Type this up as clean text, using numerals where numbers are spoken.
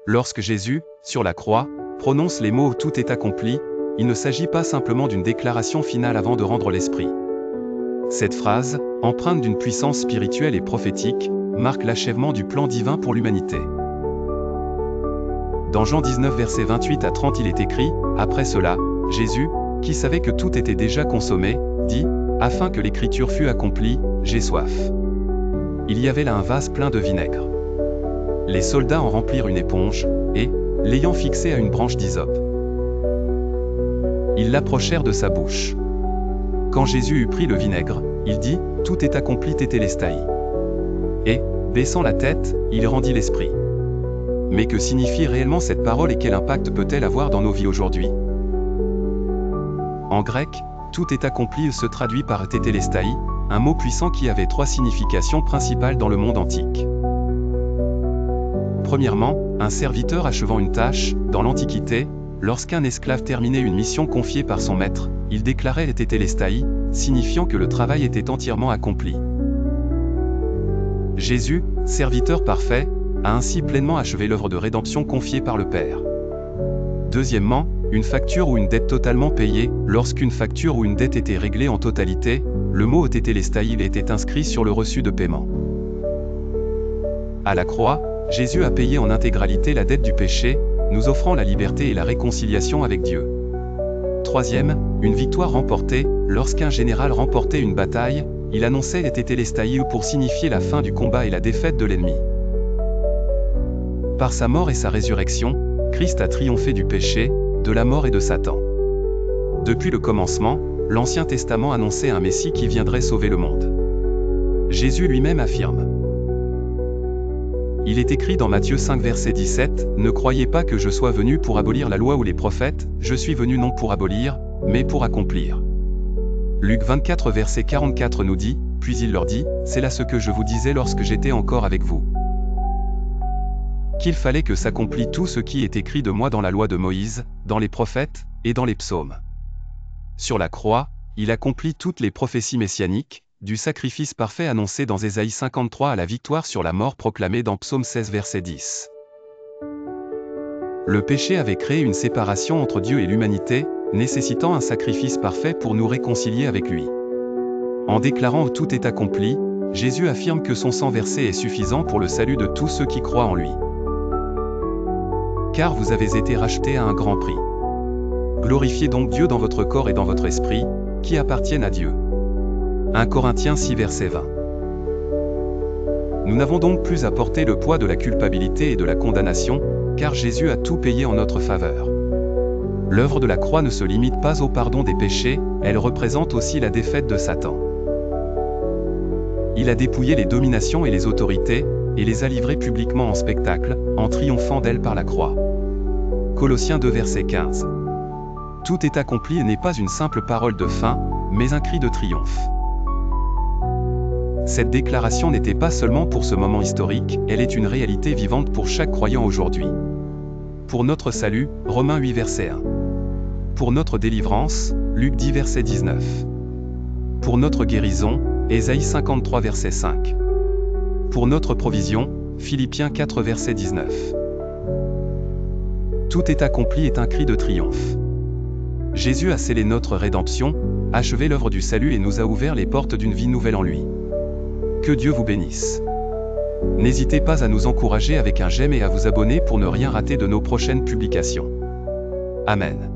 Lorsque Jésus, sur la croix, prononce les mots « tout est accompli », il ne s'agit pas simplement d'une déclaration finale avant de rendre l'esprit. Cette phrase, empreinte d'une puissance spirituelle et prophétique, marque l'achèvement du plan divin pour l'humanité. Dans Jean 19 versets 28 à 30 il est écrit, « Après cela, Jésus, qui savait que tout était déjà consommé, dit, afin que l'écriture fût accomplie, j'ai soif. » Il y avait là un vase plein de vinaigre. Les soldats en remplirent une éponge, et, l'ayant fixée à une branche d'hysope, ils l'approchèrent de sa bouche. Quand Jésus eut pris le vinaigre, il dit, « Tout est accompli tétélestai. » Et, baissant la tête, il rendit l'esprit. Mais que signifie réellement cette parole et quel impact peut-elle avoir dans nos vies aujourd'hui? En grec, tout est accompli se traduit par tétélestai, un mot puissant qui avait trois significations principales dans le monde antique. Premièrement, un serviteur achevant une tâche, dans l'Antiquité, lorsqu'un esclave terminait une mission confiée par son maître, il déclarait les tétélestai, signifiant que le travail était entièrement accompli. Jésus, serviteur parfait, a ainsi pleinement achevé l'œuvre de rédemption confiée par le Père. Deuxièmement, une facture ou une dette totalement payée, lorsqu'une facture ou une dette était réglée en totalité, le mot tétélestai était inscrit sur le reçu de paiement. À la croix, Jésus a payé en intégralité la dette du péché, nous offrant la liberté et la réconciliation avec Dieu. Troisième, une victoire remportée, lorsqu'un général remportait une bataille, il annonçait les tétélestai pour signifier la fin du combat et la défaite de l'ennemi. Par sa mort et sa résurrection, Christ a triomphé du péché, de la mort et de Satan. Depuis le commencement, l'Ancien Testament annonçait un Messie qui viendrait sauver le monde. Jésus lui-même affirme. Il est écrit dans Matthieu 5 verset 17, « Ne croyez pas que je sois venu pour abolir la loi ou les prophètes, je suis venu non pour abolir, mais pour accomplir. » Luc 24 verset 44 nous dit, « Puis il leur dit, c'est là ce que je vous disais lorsque j'étais encore avec vous. Qu'il fallait que s'accomplît tout ce qui est écrit de moi dans la loi de Moïse, dans les prophètes, et dans les psaumes. » Sur la croix, il accomplit toutes les prophéties messianiques, du sacrifice parfait annoncé dans Ésaïe 53 à la victoire sur la mort proclamée dans Psaume 16 verset 10. Le péché avait créé une séparation entre Dieu et l'humanité, nécessitant un sacrifice parfait pour nous réconcilier avec lui. En déclarant « Tout est accompli », Jésus affirme que son sang versé est suffisant pour le salut de tous ceux qui croient en lui. Car vous avez été rachetés à un grand prix. Glorifiez donc Dieu dans votre corps et dans votre esprit, qui appartiennent à Dieu. 1 Corinthiens 6 verset 20. Nous n'avons donc plus à porter le poids de la culpabilité et de la condamnation, car Jésus a tout payé en notre faveur. L'œuvre de la croix ne se limite pas au pardon des péchés, elle représente aussi la défaite de Satan. Il a dépouillé les dominations et les autorités, et les a livrées publiquement en spectacle, en triomphant d'elles par la croix. Colossiens 2 verset 15. Tout est accompli et n'est pas une simple parole de fin, mais un cri de triomphe. Cette déclaration n'était pas seulement pour ce moment historique, elle est une réalité vivante pour chaque croyant aujourd'hui. Pour notre salut, Romains 8 verset 1. Pour notre délivrance, Luc 10 verset 19. Pour notre guérison, Ésaïe 53 verset 5. Pour notre provision, Philippiens 4 verset 19. Tout est accompli est un cri de triomphe. Jésus a scellé notre rédemption, achevé l'œuvre du salut et nous a ouvert les portes d'une vie nouvelle en lui. Que Dieu vous bénisse. N'hésitez pas à nous encourager avec un j'aime et à vous abonner pour ne rien rater de nos prochaines publications. Amen.